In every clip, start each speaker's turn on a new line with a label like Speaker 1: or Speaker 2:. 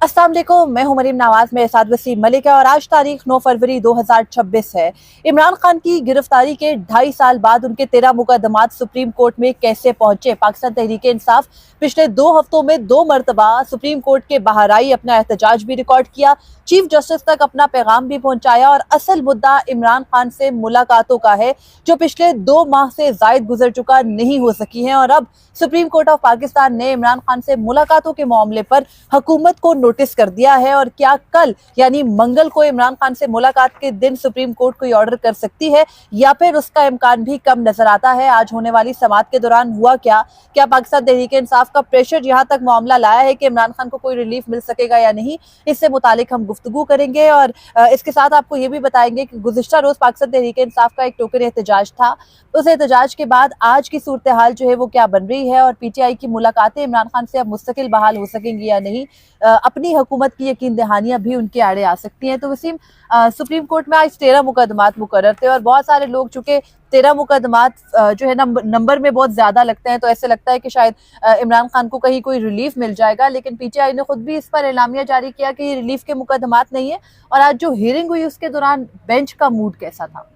Speaker 1: अस्सलाम वालेकुम, मैं हूं मरीम नवाज में साद वसीम मलिक है और आज तारीख 9 फरवरी 2026 है। इमरान खान की गिरफ्तारी के 2.5 साल बाद उनके 13 मुकदमात सुप्रीम कोर्ट में कैसे पहुंचे। पाकिस्तान तहरीक इंसाफ पिछले 2 हफ्तों में 2 मरतबा सुप्रीम कोर्ट के बाहर आई, अपना एहतजाज भी रिकॉर्ड किया, चीफ जस्टिस तक अपना पैगाम भी पहुंचाया और असल मुद्दा इमरान खान से मुलाकातों का है जो पिछले 2 माह से जायद गुजर चुका नहीं हो सकी है। और अब सुप्रीम कोर्ट ऑफ पाकिस्तान ने इमरान खान से मुलाकातों के मामले पर हुकूमत को नोटिस कर दिया है। और क्या कल यानी मंगल को इमरान खान से मुलाकात के दिन सुप्रीम कोर्ट कोई ऑर्डर कर सकती है या फिर उसका इम्कान भी कम नजर आता है। आज होने वाली समाअत के दौरान हुआ क्या पाकिस्तान तहरीक इंसाफ का प्रेशर यहाँ तक मामला लाया है कि इमरान खान को कोई रिलीफ मिल सकेगा या नहीं, इससे मुतालिक हम गुफ्तगू करेंगे। और इसके साथ आपको ये भी बताएंगे कि गुज़िश्ता रोज पाकिस्तान तहरीक इंसाफ का एक टोकन एहतजाज था, उस एहतजाज के बाद आज की सूरत हाल जो है वो क्या बन रही है और पीटीआई की मुलाकातें इमरान खान से अब मुस्तकिल बहाल हो सकेंगी या नहीं, अपनी हुकूमत की यकीन दहानियां भी उनके आड़े आ सकती हैं। तो वसीम, सुप्रीम कोर्ट में आज 13 मुकदमात मुकर्रर थे और बहुत सारे लोग चूंकि 13 मुकदमात जो है नंबर में बहुत ज्यादा लगते हैं तो ऐसे लगता है कि शायद इमरान खान को कहीं कोई रिलीफ मिल जाएगा, लेकिन पीटीआई ने खुद भी इस पर एलामिया जारी किया कि ये रिलीफ के मुकदमात नहीं है। और आज जो हियरिंग हुई उसके दौरान बेंच का मूड कैसा था?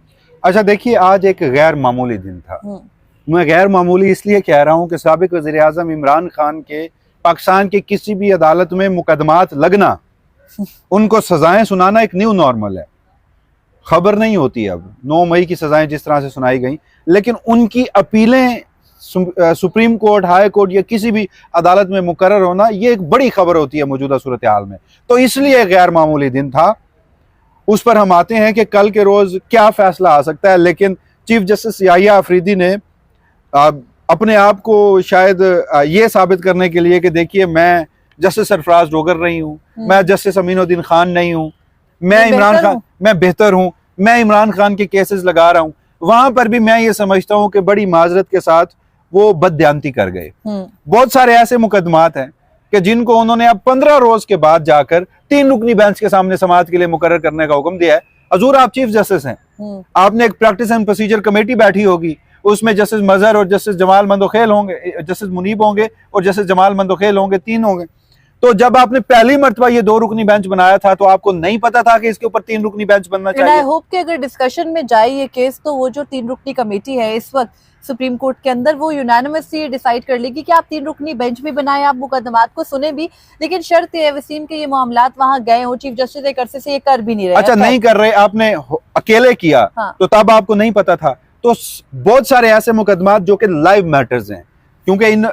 Speaker 2: अच्छा देखिए, आज एक गैर मामूली दिन था। मैं गैर मामूली इसलिए कह रहा हूँ कि साबिक वज़ीर आज़म इमरान खान के पाकिस्तान की किसी भी अदालत में मुकदमात लगना, उनको सजाएं सुनाना एक न्यू नॉर्मल है। खबर नहीं होती अब 9 मई की सजाएं जिस तरह से सुनाई गई, लेकिन उनकी अपीलें सुप्रीम कोर्ट, हाई कोर्ट या किसी भी अदालत में मुकर्रर होना, ये एक बड़ी खबर होती है मौजूदा सूरत हाल में। तो इसलिए गैर मामूली दिन था। उस पर हम आते हैं कि कल के रोज क्या फैसला आ सकता है। लेकिन चीफ जस्टिस याहिया अफरीदी ने अपने आप को शायद ये साबित करने के लिए कि देखिए मैं जस्टिस सरफराज डोगर नहीं हूँ, मैं जस्टिस अमीनुद्दीन खान नहीं हूँ, मैं इमरान खान, मैं बेहतर हूँ, मैं इमरान खान के केसेस लगा रहा हूँ, वहां पर भी मैं ये समझता हूँ कि बड़ी माजरत के साथ वो बददयांती कर गए। बहुत सारे ऐसे मुकदमात हैं कि जिनको उन्होंने अब 15 रोज के बाद जाकर 3 रुकनी बेंच के सामने समाअत के लिए मुकर्रर करने का हुक्म दिया है। हजूर आप चीफ जस्टिस हैं, आपने एक प्रैक्टिस एंड प्रोसीजर कमेटी बैठी होगी, उसमें जस्टिस मजहर और जस्टिस जमाल मंदोखेल होंगे, जस्टिस मुनीब होंगे और जस्टिस जमाल मंदोखेल होंगे, 3 होंगे। तो जब आपने पहली मर्तबा ये 2 रुकनी बेंच बनाया था तो आपको नहीं पता था कि इसके ऊपर 3 रुकनी बेंच बनना चाहिए?
Speaker 1: आई होप कि अगर डिस्कशन में जाए ये केस तो वो जो 3 रुकनी कमेटी है इस वक्त सुप्रीम कोर्ट के अंदर, वो यूनानिमसली डिसाइड कर लेगी कि आप 3 रुकनी बेंच भी बनाए, आप मुकदमात को सुने भी, लेकिन शर्त है वसीम के ये मामलात वहां गए हो, चीफ जस्टिस एक अरसे से ये कर भी नहीं रहे।
Speaker 2: अच्छा, नहीं कर रहे, आपने अकेले किया। हाँ। तो तब आपको नहीं पता था। तो बहुत सारे ऐसे मुकदमात जो कि लाइव मैटर्स हैं, क्योंकि इन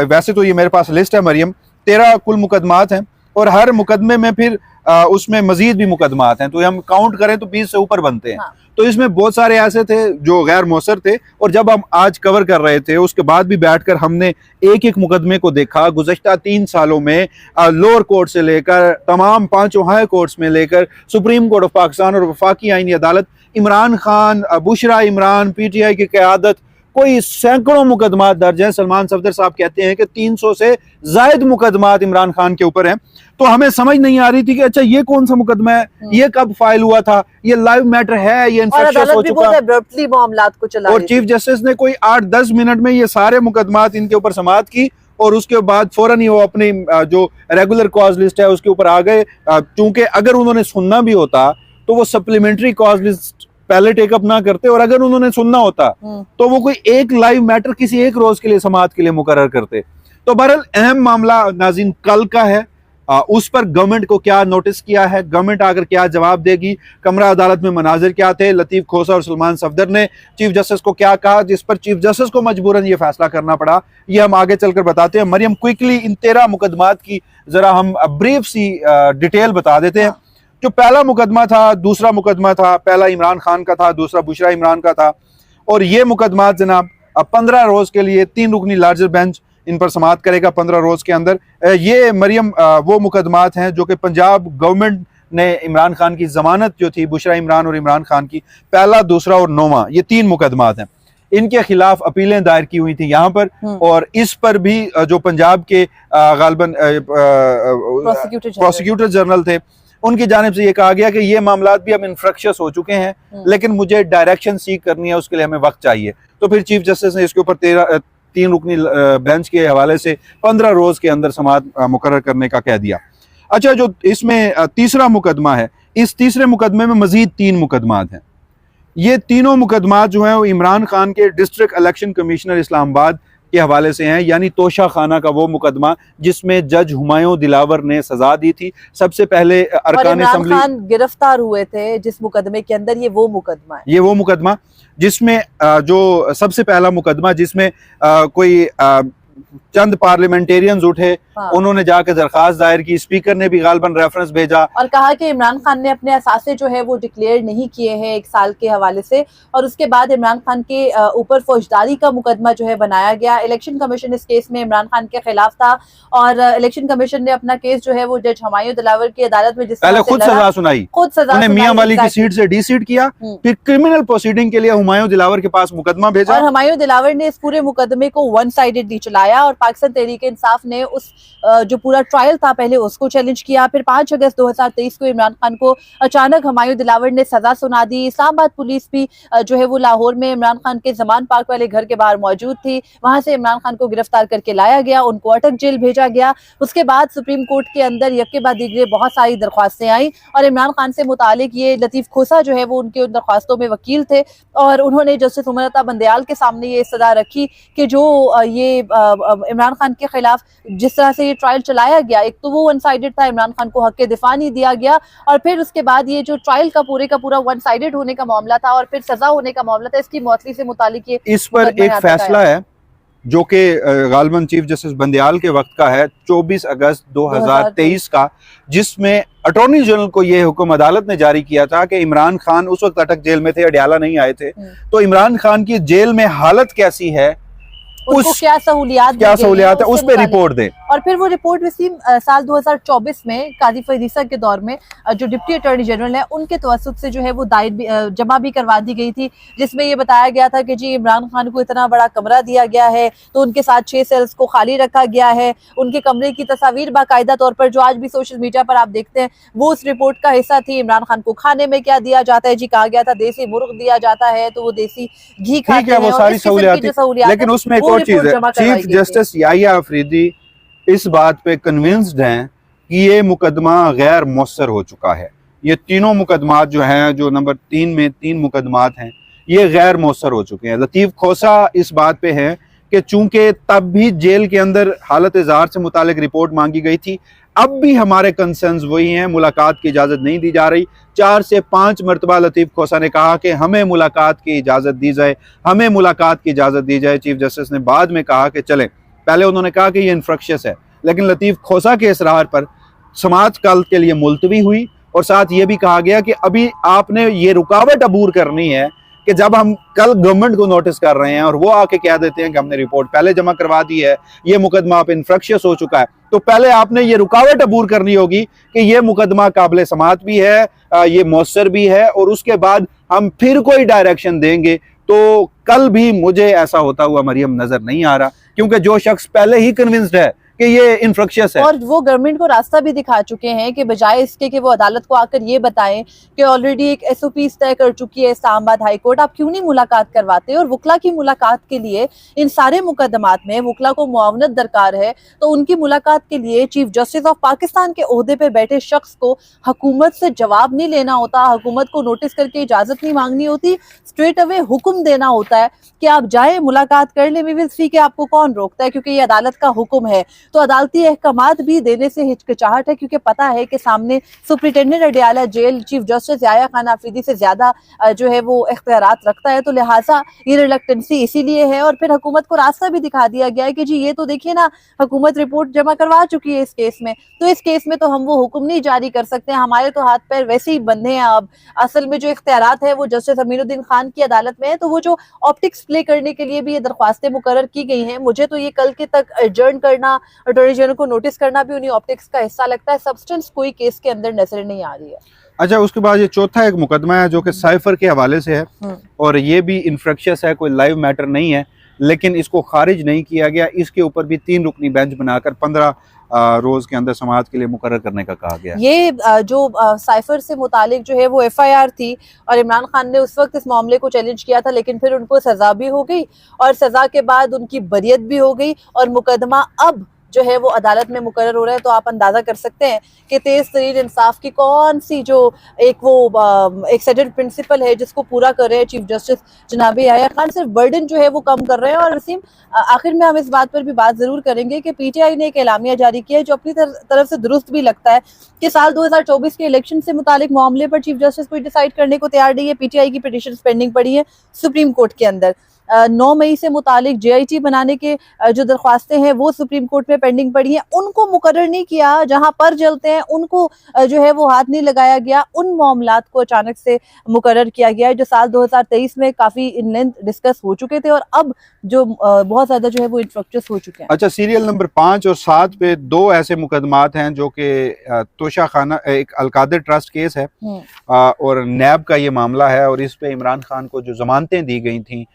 Speaker 2: वैसे तो ये मेरे पास लिस्ट है मरियम, 13 कुल मुकदमात हैं और हर मुकदमे में फिर उसमें मजीद भी मुकदमात हैं, तो हम काउंट करें तो 20 से ऊपर बनते हैं। हाँ। तो इसमें बहुत सारे ऐसे थे जो गैर मौसर थे और जब हम आज कवर कर रहे थे उसके बाद भी बैठकर हमने एक एक मुकदमे को देखा। गुज़श्ता 3 सालों में लोअर कोर्ट से लेकर तमाम 5 हाई कोर्ट्स में लेकर सुप्रीम कोर्ट ऑफ पाकिस्तान और वफाकी आईनी अदालत, इमरान खान, बुशरा इमरान, पीटीआई की क़यादत, कोई सैकड़ों मुकदमात दर्ज हैं। सलमान सफदर साहब कहते हैं कि 300 से जायद मुकदमात इमरान खान के ऊपर हैं। तो हमें समझ नहीं आ रही थी कि अच्छा ये कौन सा मुकदमा है, ये कब फाइल हुआ था, ये लाइव मैटर है, ये इन्फेक्शस हो चुका है। और चीफ जस्टिस ने कोई 8-10 मिनट में ये सारे मुकदमात इनके ऊपर समाअत की और उसके बाद फौरन ही वो अपनी जो रेगुलर कॉज लिस्ट है उसके ऊपर आ गए। चूंकि अगर उन्होंने सुनना भी होता तो वो सप्लीमेंट्री कॉज लिस्ट पहले टेकअप ना करते, और अगर उन्होंने सुनना होता तो वो कोई एक लाइव मैटर किसी एक रोज के लिए समाअत के लिए मुकर्रर करते। तो बहरहाल अहम मामला नाज़रीन कल का है। उस पर गवर्नमेंट को क्या नोटिस किया है, गवर्नमेंट आकर क्या जवाब देगी, कमरा अदालत में मनाजिर क्या थे, लतीफ खोसा और सलमान सफदर ने चीफ जस्टिस को क्या कहा, जिस पर चीफ जस्टिस को मजबूरन ये फैसला करना पड़ा, ये हम आगे चलकर बताते हैं। मरियम, क्विकली इन 13 मुकदमात की जरा हम ब्रीफ सी डिटेल बता देते हैं। जो पहला मुकदमा था, दूसरा मुकदमा था, पहला इमरान खान का था, दूसरा बुशरा इमरान का था, और ये मुकदमात जनाब 15 रोज के लिए 3 रुकनी लार्जर बेंच इन पर समाअत करेगा 15 रोज के अंदर। ये मरियम वो मुकदमात हैं जो कि पंजाब गवर्नमेंट ने इमरान खान की जमानत जो थी, बुशरा इमरान और इमरान खान की, पहला, दूसरा और 9वां, ये 3 मुकदमात हैं। इनके खिलाफ अपीलें दायर की हुई थी यहाँ पर, और इस पर भी जो पंजाब के गालबन प्रोसिक्यूटर जनरल थे उनकी जानिब से ये कहा गया कि ये मामलात भी अब इन्फ्रक्शस हो चुके हैं, लेकिन मुझे डायरेक्शन सीख करनी है, उसके लिए हमें वक्त चाहिए। तो फिर चीफ जस्टिस ने इसके ऊपर 3 रुकनी बेंच के हवाले से 15 रोज के अंदर समाअत मुकर्रर करने का कह दिया। अच्छा, जो इसमें तीसरा मुकदमा है, इस तीसरे मुकदमे में मजीद 3 मुकदमात हैं। ये तीनों मुकदमात जो हैं वो इमरान खान के डिस्ट्रिक्ट इलेक्शन कमिश्नर इस्लामाबाद के हवाले से हैं, यानी तोशा खाना का वो मुकदमा जिसमें जज हुमायूं दिलावर ने सजा दी थी। सबसे पहले अरकान असेंबली
Speaker 1: खान गिरफ्तार हुए थे जिस मुकदमे के अंदर, ये वो मुकदमा है।
Speaker 2: ये वो मुकदमा जिसमें जो सबसे पहला मुकदमा जिसमें कोई चंद पार्लियामेंटेरियंस उठे, उन्होंने जाकर दरखास्त दायर की, स्पीकर ने भी गालबन रेफरेंस भेजा
Speaker 1: और कहा कि इमरान खान ने अपने असासे जो है वो डिक्लेयर नहीं किए हैं 1 साल के हवाले से, और उसके बाद इमरान खान के ऊपर फौजदारी का मुकदमा जो है बनाया गया। इलेक्शन कमीशन इस केस में इमरान खान के खिलाफ था और इलेक्शन कमीशन ने अपना केस जो है वो जज हुमायूं दिलावर की अदालत में
Speaker 2: पहले खुद सजा सुनाई,
Speaker 1: खुद सजा
Speaker 2: मियां वाली की सीट से डीसीट किया, फिर क्रिमिनल प्रोसीडिंग के लिए हुमायूं दिलावर के पास मुकदमा भेजा
Speaker 1: और हुमायूं दिलावर ने इस पूरे मुकदमे को वन साइडेडली चलाया और पाकिस्तान तहरीक इंसाफ ने उस जो पूरा ट्रायल था पहले उसको चैलेंज किया। फिर 5 अगस्त 2023 को इमरान खान को अचानक हुमायूं दिलावर ने सजा सुना दी। इस्लामाबाद पुलिस भी जो है वो लाहौर में इमरान खान के जमान पार्क वाले घर के बाहर मौजूद थी, वहां से इमरान खान को गिरफ्तार करके लाया गया, उनको अटक जेल भेजा गया। उसके बाद सुप्रीम कोर्ट के अंदर यके बाद दीगरे बहुत सारी दरख्वास्तें आई और इमरान खान से मुतालिक ये लतीफ खोसा जो है वो उनके उन दरख्वास्तों में वकील थे और उन्होंने जस्टिस उमर अता बंदयाल के सामने ये सजा रखी कि जो ये इमरान खान के खिलाफ जिस तरह से ये ट्रायल चलाया गया, एक तो वो वन साइडेड था, इमरान खान को हक के दिफा नहीं दिया गया, और फिर उसके बाद ये जो ट्रायल का पूरा वन साइडेड होने का मामला था और फिर सजा होने का मामला था, इसकी मौतली से मुतालिक ये
Speaker 2: इस पर एक फैसला है जो कि गालबन चीफ जस्टिस बंदयाल के वक्त का है 24 अगस्त 2023 का, जिसमें अटॉर्नी जनरल को यह हुक्म अदालत ने जारी किया था कि इमरान खान उस वक्त अटक जेल में थे, अडयाला नहीं आए थे, तो इमरान खान की जेल में हालत कैसी है,
Speaker 1: उनको क्या सहूलियात
Speaker 2: है उस पर रिपोर्ट दे।
Speaker 1: और फिर वो रिपोर्ट वसीम साल 2024 में काजी फरीसा के दौर में जो डिप्टी अटॉर्नी जनरल है उनके तवसुत से जो है वो जमा भी करवा दी गई थी, जिसमें ये बताया गया था कि जी इमरान खान को इतना बड़ा कमरा दिया गया है तो उनके साथ 6 सेल्स को खाली रखा गया है। उनके कमरे की तस्वीर बाकायदा तौर पर जो आज भी सोशल मीडिया पर आप देखते हैं वो उस रिपोर्ट का हिस्सा थी। इमरान खान को खाने में क्या दिया जाता है, जी कहा गया था देसी मुर्ग दिया जाता है तो वो देसी घी खाते हैं,
Speaker 2: वो सारी सहूलियात। लेकिन उसमें एक और चीज है, चीफ जस्टिस याहिया अफरीदी इस बात पे कन्विंस्ड हैं कि ये मुकदमा गैर मौसर हो चुका है। ये तीनों मुकदमात जो हैं, जो नंबर 3 में 3 मुकदमात हैं, ये गैर मौसर हो चुके हैं। लतीफ खोसा इस बात पे है कि चूंकि तब भी जेल के अंदर हालत इज़हार से मुतालिक रिपोर्ट मांगी गई थी, अब भी हमारे कंसर्न्स वही हैं, मुलाकात की इजाज़त नहीं दी जा रही। 4 से 5 मरतबा लतीफ खोसा ने कहा कि हमें मुलाकात की इजाज़त दी जाए, हमें मुलाकात की इजाज़त दी जाए। चीफ जस्टिस ने बाद में कहा कि चलें, पहले उन्होंने कहा कि ये इन्फ्रक्शियस है, लेकिन लतीफ़ खोसा के इसरार पर समाअत कल के लिए मुलतवी हुई और साथ ये भी कहा गया कि अभी आपने ये रुकावट अबूर करनी है कि जब हम कल गवर्नमेंट को नोटिस कर रहे हैं और वो आके कह देते हैं कि हमने रिपोर्ट पहले जमा करवा दी है, ये मुकदमा आप इन्फ्रक्शियस हो चुका है, तो पहले आपने ये रुकावट अबूर करनी होगी कि ये मुकदमा काबिल समाअत भी है, ये मौसर भी है, और उसके बाद हम फिर कोई डायरेक्शन देंगे। तो कल भी मुझे ऐसा होता हुआ मरियम नजर नहीं आ रहा, क्योंकि जो शख्स पहले ही कन्विंस्ड है कि ये इन्फ्रक्शियस है
Speaker 1: और वो गवर्नमेंट को रास्ता भी दिखा चुके हैं कि बजाय इसके कि वो अदालत को आकर ये बताएं कि ऑलरेडी एक SOPs तय कर चुकी है इस्लामाबाद हाई कोर्ट, आप क्यों नहीं मुलाकात करवाते। और वकला की मुलाकात के लिए इन सारे मुकदमात में वकला को मुआवनत दरकार है, तो उनकी मुलाकात के लिए चीफ जस्टिस ऑफ पाकिस्तान के ओहदे पर बैठे शख्स को हुकूमत से जवाब नहीं लेना होता, हुकूमत को नोटिस करके इजाजत नहीं मांगनी होती, स्ट्रेट अवे हुक्म देना होता है कि आप जाए मुलाकात कर ले, वी विल सी, कि आपको कौन रोकता है, क्योंकि ये अदालत का हुक्म है। तो अदालती अहकामात भी देने से हिचकिचाहट है, क्योंकि पता है कि सामने superintendent Adiala jail chief justice Yahya Khan Afridi से ज्यादा जो है वो इख्तियारात रखता है, तो लिहाजा ये रिलक्टेंसी इसीलिए है। और फिर हुकूमत को रास्ता भी दिखा दिया गया है कि जी ये तो देखिए ना, हुकूमत रिपोर्ट जमा करवा चुकी है इस केस में, तो इस केस में तो हम वो हुक्म नहीं जारी कर सकते, हमारे तो हाथ पैर वैसे ही बंधे हैं। अब असल में जो इख्तियारात है वो जस्टिस अमीनुद्दीन खान की अदालत में है, तो वो जो ऑप्टिक्स प्ले करने के लिए भी ये दरख्वास्तें मुकर्रर की गई हैं, मुझे तो ये कल के तक एडजर्न करना, अटॉर्नी जनरल को नोटिस करना भी उन्हीं ऑप्टिक्स का हिस्सा लगता है। सब्सटेंस कोई केस के अंदर नजर नहीं आ रही है।
Speaker 2: अच्छा, उसके बाद ये चौथा एक मुकदमा है जो कि साइफर के हवाले से है, और ये भी इन्फ्रक्शियस है, कोई लाइव मैटर नहीं है, लेकिन इसको खारिज नहीं किया गया। इसके ऊपर भी 3 रुकनी बेंच बनाकर 15 रोज के अंदर समाअत के लिए मुकर्रर करने का कहा गया।
Speaker 1: ये जो साइफर से मुतालिक जो है वो FIR थी और इमरान खान ने उस वक्त इस मामले को चैलेंज किया था, लेकिन फिर उनको सजा भी हो गई और सजा के बाद उनकी बरियत भी हो गई और मुकदमा अब जो है वो अदालत में मुकर्रर हो रहे हैं, तो आप अंदाजा कर सकते हैं कि तेज तरीन इंसाफ की कौन सी जो एक सेटेड प्रिंसिपल है जिसको पूरा कर रहे हैं चीफ जस्टिस जनाब याह्या खान, सिर्फ बर्डन जो है वो कम कर रहे हैं। और वसीम, आखिर में हम इस बात पर भी बात जरूर करेंगे कि पीटीआई ने एक एलामिया जारी किया है जो अपनी तरफ से दुरुस्त भी लगता है कि साल 2024 के इलेक्शन से मुतालिक मामले पर चीफ जस्टिस कोई डिसाइड करने को तैयार नहीं है। पीटीआई की पिटीशन पेंडिंग पड़ी है सुप्रीम कोर्ट के अंदर। 9 मई से मुतालिक जेआईटी बनाने के जो दरख्वास्तें हैं वो सुप्रीम कोर्ट में पेंडिंग पड़ी हैं, उनको मुकर्रर नहीं किया। जहां पर जलते हैं उनको जो है वो हाथ नहीं लगाया गया। उन मामलात को अचानक से मुकर्रर किया गया है जो साल 2023 में काफी इन लेंथ डिस्कस हो चुके थे और अब जो बहुत ज्यादा जो है वो इंफ्रक्चर्स हो चुके हैं।
Speaker 2: अच्छा, सीरियल नंबर 5 और 7 पे 2 ऐसे मुकदमात हैं जो कि तोशा खाना एक अलकादर ट्रस्ट केस है और नैब का ये मामला है और इस पे इमरान खान को जो जमानतें दी गई थी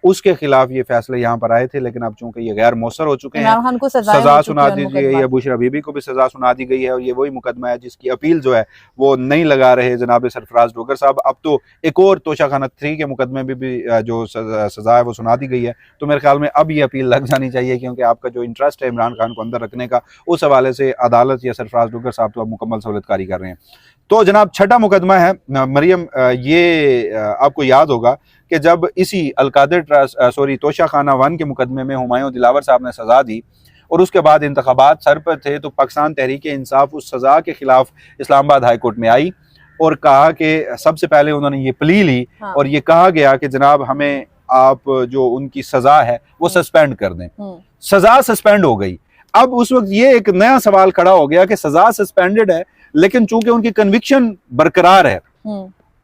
Speaker 2: उसके खिलाफ ये फैसले यहाँ पर आए थे, लेकिन अब चूंकि ये गैर मौसर हो चुके हैं,
Speaker 1: इमरान खान को
Speaker 2: सजा सुना दी गई है, बुशरा बीबी को भी सजा सुना दी गई है और ये वही मुकदमा है जिसकी अपील जो है वो नहीं लगा रहे जनाब सरफराज डोगर साहब। अब तो एक और तोशा खाना 3 के मुकदमे में भी जो सजा है वो सुना दी गई है, तो मेरे ख्याल में अब ये अपील लग जानी चाहिए क्योंकि आपका जो इंटरेस्ट है इमरान खान को अंदर रखने का, उस हवाले से अदालत या सरफराज डोगर साहब तो अब मुकम्मल सहूलतकारी कर रहे हैं। तो जनाब छठा मुकदमा है मरियम, ये आपको याद होगा कि जब इसी अलकादर तोशा खाना 1 के मुकदमे में हुमायूं दिलावर साहब ने सजा दी और उसके बाद इंतखाबात सर पर थे, तो पाकिस्तान तहरीक इंसाफ उस सजा के खिलाफ इस्लामाबाद हाई कोर्ट में आई और कहा कि सबसे पहले उन्होंने ये प्ली ली और ये कहा गया कि जनाब हमें आप जो उनकी सजा है वो सस्पेंड कर दें। सजा सस्पेंड हो गई। अब उस वक्त ये एक नया सवाल खड़ा हो गया कि सजा सस्पेंडेड है लेकिन चूंकि उनकी कन्विक्शन बरकरार है,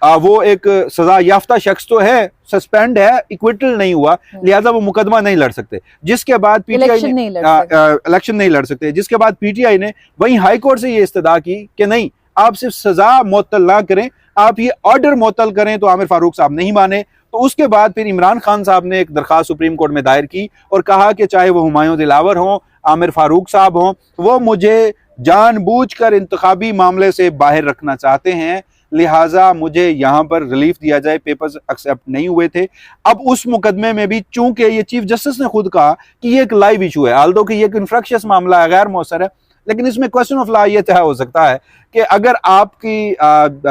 Speaker 2: वो एक सजा याफ्ता शख्स तो है, सस्पेंड है, इक्विटल नहीं हुआ, लिहाजा वो मुकदमा नहीं लड़ सकते। जिसके बाद पीटीआई ने इलेक्शन नहीं लड़ सकते, जिसके बाद पीटीआई ने वहीं हाई कोर्ट से ये इस्तदा की कि नहीं, आप सिर्फ सजा मुअत्तल ना करें, आप ये ऑर्डर मुअत्तल करें। तो आमिर फारूक साहब नहीं माने, तो उसके बाद फिर इमरान खान साहब ने एक दरखास्त सुप्रीम कोर्ट में दायर की और कहा कि चाहे वो हुमायूं दिलावर हों, आमिर फारूक साहब हों, वो मुझे जानबूझकर इंतखाबी मामले से बाहर रखना चाहते हैं, लिहाजा मुझे यहाँ पर रिलीफ दिया जाए। पेपर्स एक्सेप्ट नहीं हुए थे। अब उस मुकदमे में भी चूंकि ये चीफ जस्टिस ने खुद कहा कि ये एक लाइव इशू है, आल्दो कि ये एक इंफ्रैक्शियस मामला है, गैर मौसर है, लेकिन इसमें क्वेश्चन ऑफ लॉ ये तय हो सकता है कि अगर आपकी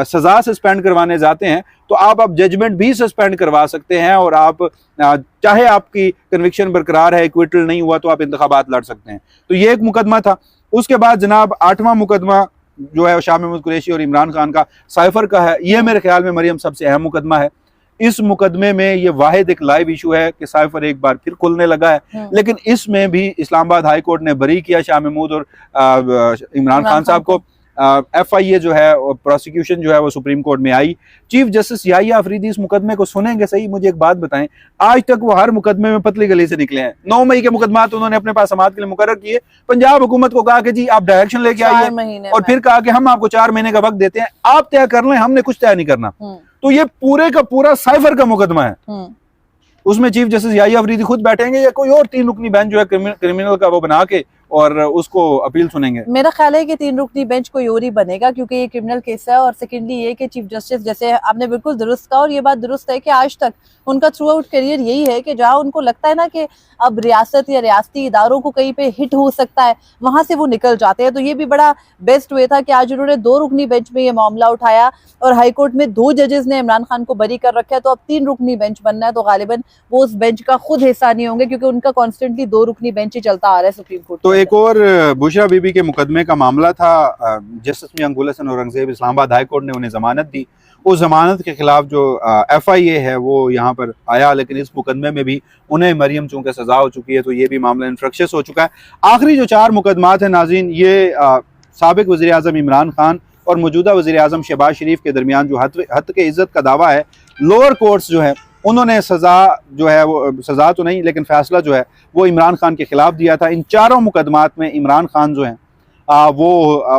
Speaker 2: सजा सस्पेंड करवाने जाते हैं तो आप अब जजमेंट भी सस्पेंड करवा सकते हैं और आप चाहे आपकी कन्विक्शन बरकरार है, इक्विटल नहीं हुआ, तो आप इंतखाबात लड़ सकते हैं। तो ये एक मुकदमा था। उसके बाद जनाब 8वां मुकदमा जो है शाह महमूद कुरैशी और इमरान खान का साइफर का है। ये मेरे ख्याल में मरियम सबसे अहम मुकदमा है। इस मुकदमे में ये वाहिद एक लाइव इशू है कि साइफर एक बार फिर खुलने लगा है, लेकिन इसमें भी इस्लामाबाद हाई कोर्ट ने बरी किया शाह महमूद और इमरान खान साहब को। FIA जो है प्रोसिक्यूशन जो है वो सुप्रीम कोर्ट में आई। चीफ जस्टिस याह्या अफरीदी इस मुकदमे को सुनेंगे सही। मुझे एक बात बताएं, आज तक वो हर मुकदमे में पतली गली से निकले हैं। 9 मई के मुकदमा तो उन्होंने अपने पास समाअत के लिए मुकर्रर किए, पंजाब हुकूमत को कहा कि जी आप डायरेक्शन लेके आइए और फिर कहा कि हम आपको 4 महीने का वक्त देते हैं, आप तय कर लें, हमने कुछ तय नहीं करना। तो ये पूरे का पूरा साइफर का मुकदमा है। उसमें चीफ जस्टिस याह्या अफरीदी खुद बैठेंगे या कोई और 3 रुकनी बेंच जो है क्रिमिनल का वो बना के और उसको अपील सुनेंगे। मेरा ख्याल है कि 3 रुकनी बेंच कोई और ही बनेगा क्योंकि ये क्रिमिनल केस है। और सेकेंडली ये कि चीफ जस्टिस, जैसे आपने बिल्कुल दुरुस्त कहा और ये बात दुरुस्त है कि आज तक उनका थ्रू आउट करियर यही है कि जहाँ उनको लगता है ना कि अब रियासत या रियासती इदारों को कहीं पे हिट हो सकता है, वहां से वो निकल जाते हैं। तो ये भी बड़ा बेस्ट वे था कि आज उन्होंने 2 रुकनी बेंच में ये मामला उठाया और हाईकोर्ट में 2 जजेस ने इमरान खान को बरी कर रखा है। तो अब 3 रुकनी बेंच बनना है, तो गालिबन वो उस बेंच का खुद हिस्सा नहीं होंगे क्योंकि उनका कॉन्स्टेंटली 2 रुकनी बेंच ही चलता आ रहा है सुप्रीम कोर्ट। तो एक और बुशरा बीबी के मुकदमे का मामला था, जस्टिस मियां गुल हसन औरंगजेब, इस्लामाबाद हाई कोर्ट ने उन्हें जमानत दी। उस जमानत के खिलाफ जो FIA है वो यहाँ पर आया, लेकिन इस मुकदमे में भी उन्हें मरियम चूंकि सजा हो चुकी है तो ये भी मामला इंफ्रक्शियस हो चुका है। आखिरी जो 4 मुकदमात हैं नाज़रीन, ये साबिक वज़ीर आज़म इमरान खान और मौजूदा वज़ीर आज़म शहबाज शरीफ के दरमियान जो हत्क इज़्ज़त का दावा है, लोअर कोर्ट्स जो है उन्होंने सजा जो है वो सजा तो नहीं लेकिन फैसला जो है वो इमरान खान के खिलाफ दिया था। इन 4 मुकदमात में इमरान खान जो हैं वो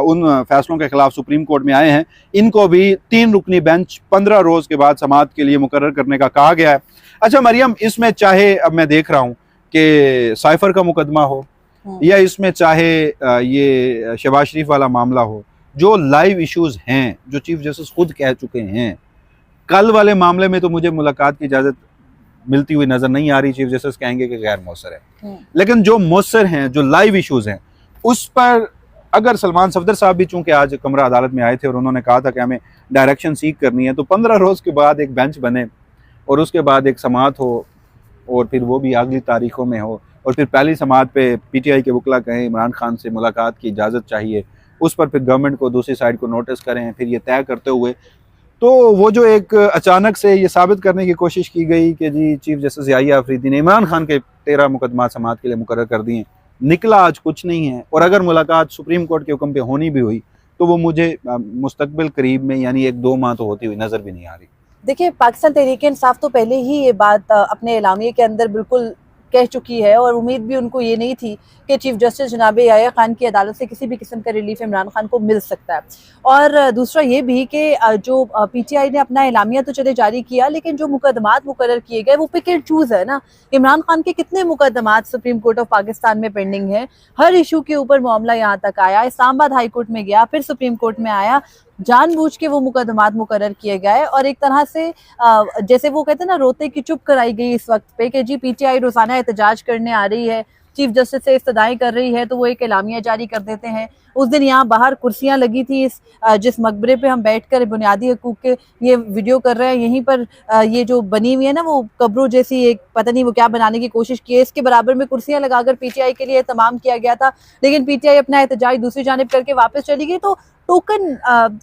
Speaker 2: उन फैसलों के खिलाफ सुप्रीम कोर्ट में आए हैं। इनको भी 3 रुकनी बेंच 15 रोज़ के बाद समाअत के लिए मुकर्रर करने का कहा गया है। अच्छा मरियम, इसमें चाहे अब मैं देख रहा हूँ कि साइफर का मुकदमा हो या इसमें चाहे ये शहबाज शरीफ वाला मामला हो, जो लाइव इश्यूज हैं, जो चीफ जस्टिस खुद कह चुके हैं, कल वाले मामले में तो मुझे मुलाकात की इजाज़त मिलती हुई नजर नहीं आ रही। चीफ जस्टिस कहेंगे कि गैर मौसर है। लेकिन जो मौसर हैं, जो लाइव इश्यूज हैं, उस पर अगर सलमान सफदर साहब भी चूंकि आज कमरा अदालत में आए थे और उन्होंने कहा था कि हमें डायरेक्शन सीख करनी है, तो 15 रोज के बाद एक बेंच बने और उसके बाद एक समाअत हो और फिर वो भी अगली तारीखों में हो और फिर पहली समाअत पे पीटीआई के वकला कहें इमरान खान से मुलाकात की इजाज़त चाहिए, उस पर फिर गवर्नमेंट को दूसरी साइड को नोटिस करें, फिर ये तय करते हुए तो वो जो एक अचानक से ये साबित करने की कोशिश की गई कि जी चीफ जस्टिस याहिया अफरीदी ने इमरान खान के 13 मुकदमा समाअत के लिए मुकर्रर कर दिए, निकला आज कुछ नहीं है। और अगर मुलाकात सुप्रीम कोर्ट के हुक्म पे होनी भी हुई तो वो मुझे मुस्तकबिल करीब में यानी 1-2 माह तो होती हुई नजर भी नहीं आ रही।
Speaker 1: देखिए, पाकिस्तान तहरीक इंसाफ तो पहले ही ये बात अपने एलामिये के अंदर बिल्कुल कह चुकी है और उम्मीद भी उनको ये नहीं थी कि चीफ जस्टिस जनाब याहिया खान की अदालत से किसी भी किस्म का रिलीफ इमरान खान को मिल सकता है। और दूसरा ये भी कि जो पीटीआई ने अपना एलामिया तो चले जारी किया, लेकिन जो मुकदमात मुकर्रर किए गए वो पिक एंड चूज है ना। इमरान खान के कितने मुकदमात सुप्रीम कोर्ट ऑफ पाकिस्तान में पेंडिंग है, हर इशू के ऊपर मामला यहाँ तक आया, इस्लामाबाद हाई कोर्ट में गया, फिर सुप्रीम कोर्ट में आया, जानबूझ के वो मुकदमात मुकर्रर किए गए। और एक तरह से जैसे वो कहते हैं ना, रोते की चुप कराई गई इस वक्त पे कि जी पीटीआई रोजाना एहतजाज करने आ रही है, चीफ जस्टिस से इस्तदाई कर रही है, तो वो एक एलामिया जारी कर देते हैं। उस दिन यहाँ बाहर कुर्सियां लगी थी, इस जिस मकबरे पे हम बैठकर बुनियादी हकूक के ये वीडियो कर रहे हैं, यहीं पर ये जो बनी हुई है ना, वो कब्रों जैसी एक पता नहीं वो क्या बनाने की कोशिश की है, इसके बराबर में कुर्सियां लगाकर पीटीआई के लिए तमाम किया गया था। लेकिन पीटीआई अपना एहतजाज दूसरी जानिब करके वापस चली गई। तो टोकन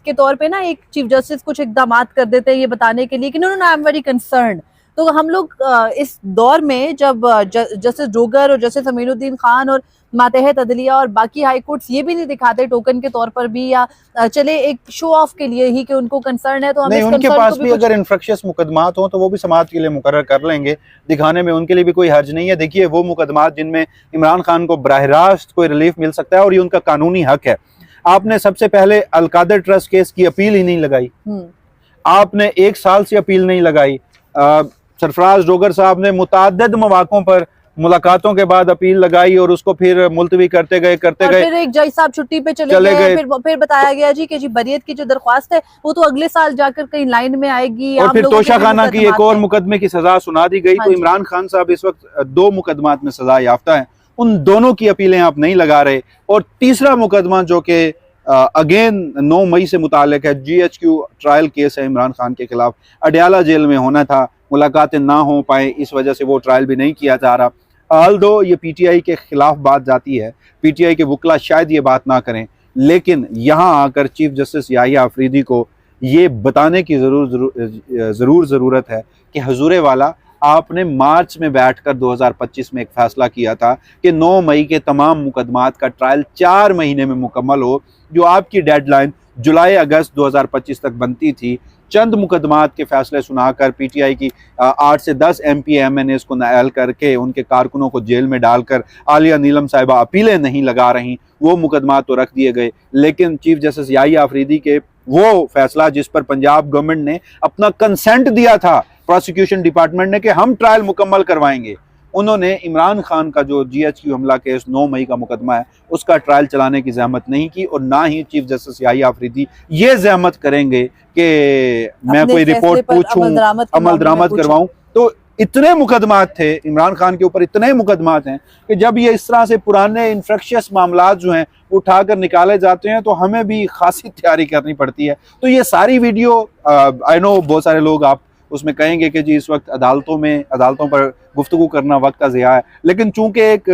Speaker 1: के तौर पे ना एक चीफ जस्टिस कुछ इकदाम करते थे ये बताने के लिए कि no no I am very concern. तो हम लोग इस दौर में जब जस्टिस डोगर और जस्टिस अमीनुद्दीन खान और मातहत अदलिया और बाकी हाई कोर्ट्स ये भी नहीं दिखाते टोकन के तौर पर भी, या चले एक शो ऑफ के लिए ही कि उनको कंसर्न है, तो हम
Speaker 2: नहीं, उनके पास भी अगर इन्फ्रक्शियस मुकदमात हो तो वो भी समाअत के लिए मुकर्रर कर लेंगे, दिखाने में उनके लिए भी कोई हर्ज नहीं है। देखिए, वो मुकदमात जिनमें इमरान खान को बराह रास्त कोई रिलीफ मिल सकता है और ये उनका कानूनी हक है। आपने सबसे पहले अलकादर ट्रस्ट केस की अपील ही नहीं लगाई, आपने 1 साल से अपील नहीं लगाई। सरफराज डोगर साहब ने मुताद्दिद मौक़ों पर मुलाकातों के बाद अपील लगाई और उसको फिर मुलतवी करते गए
Speaker 1: फिर एक जज साहब छुट्टी पे चले गए। फिर बताया गया जी कि जी बरियत की जो दरख्वास्त है वो तो अगले साल जाकर कहीं लाइन में आएगी।
Speaker 2: और फिर तोशा खाना की एक और मुकदमे की सजा सुना दी गई। तो इमरान खान साहब इस वक्त 2 मुकदमात में सजा याफ्ता है, उन दोनों की अपीलें आप नहीं लगा रहे। और तीसरा मुकदमा जो कि अगेन 9 मई से मुताल्लिक है, GHQ ट्रायल केस है इमरान खान के खिलाफ, अडयाला जेल में होना था, मुलाकातें ना हो पाए, इस वजह से वो ट्रायल भी नहीं किया जा रहा। ऑल्दो ये पीटीआई के खिलाफ बात जाती है, पीटीआई के वकला शायद ये बात ना करें, लेकिन यहाँ आकर चीफ जस्टिस याहिया अफरीदी को ये बताने की ज़रूरत है कि हुजूरे वाला, आपने मार्च में बैठकर 2025 में एक फैसला किया था कि 9 मई के तमाम मुकदमात का ट्रायल 4 महीने में मुकम्मल हो, जो आपकी डेडलाइन जुलाई अगस्त 2025 तक बनती थी। चंद मुकदमात के फैसले सुनाकर पीटीआई की 8 से 10 MP-MNAs को नाअहल करके उनके कारकुनों को जेल में डालकर आलिया नीलम साहिबा अपीलें नहीं लगा रही, वो मुकदमात तो रख दिए गए। लेकिन चीफ जस्टिस याहिया अफरीदी के वो फैसला जिस पर पंजाब गवर्नमेंट ने अपना कंसेंट दिया था प्रोसिक्यूशन डिपार्टमेंट ने कि हम ट्रायल मुकम्मल करवाएंगे, उन्होंने इमरान खान का जो GHQ हमला केस 9 मई का मुकदमा है उसका ट्रायल चलाने की जहमत नहीं की। और ना ही चीफ जस्टिस याहिया अफरीदी ये जहमत करेंगे कि मैं कोई रिपोर्ट पूछूं, अमल दरामद करवाऊं। तो इतने मुकदमात थे इमरान खान के ऊपर, इतने मुकदमात हैं कि जब ये इस तरह से पुराने इन्फ्रक्शियस मामलात जो हैं उठाकर निकाले जाते हैं तो हमें भी खासी तैयारी करनी पड़ती है। तो ये सारी वीडियो आई नो बहुत सारे लोग आप उसमें कहेंगे कि जी इस वक्त अदालतों पर गुफ्तगू करना वक्त का ज़िया है, लेकिन चूंकि एक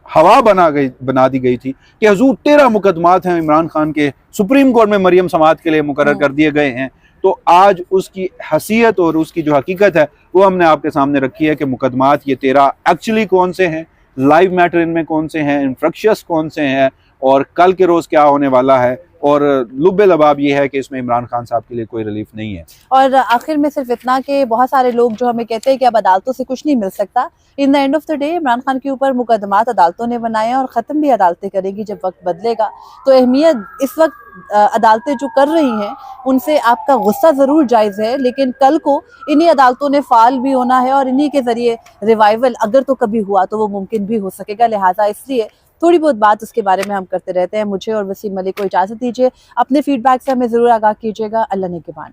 Speaker 2: हवा बना दी गई थी कि हुजूर 13 मुकदमात हैं इमरान खान के, सुप्रीम कोर्ट में मरियम समाअत के लिए मुकर्रर कर दिए गए हैं, तो आज उसकी हसीयत और उसकी जो हकीकत है वो हमने आपके सामने रखी है कि मुकदमात ये 13 एक्चुअली कौन से हैं, लाइव मैटर इनमें कौन से हैं, इन्फ्रक्शियस कौन से हैं और कल के रोज़ क्या होने वाला है। और लुब्बे लबाब ये है कि इसमें इमरान खान साहब के लिए कोई रिलीफ नहीं है।
Speaker 1: और आखिर में सिर्फ इतना कि बहुत सारे लोग जो हमें कहते हैं कि अब अदालतों से कुछ नहीं मिल सकता, in the end of the day Imran Khan के ऊपर मुकदमात अदालतों ने बनाए हैं और ख़त्म भी अदालतें करेगी जब वक्त बदलेगा। तो अहमियत इस वक्त अदालतें जो कर रही हैं उनसे आपका गुस्सा ज़रूर जायज़ है, लेकिन कल को इन्हीं अदालतों ने फ़ाल भी होना है और इन्हीं के ज़रिए रिवाइवल अगर तो कभी हुआ तो वो मुमकिन भी हो सकेगा। लिहाजा इसलिए थोड़ी बहुत बात उसके बारे में हम करते रहते हैं। मुझे और वसीम मलिक को इजाज़त दीजिए, अपने फीडबैक से हमें ज़रूर आगाह कीजिएगा। अल्लाह ने के बान।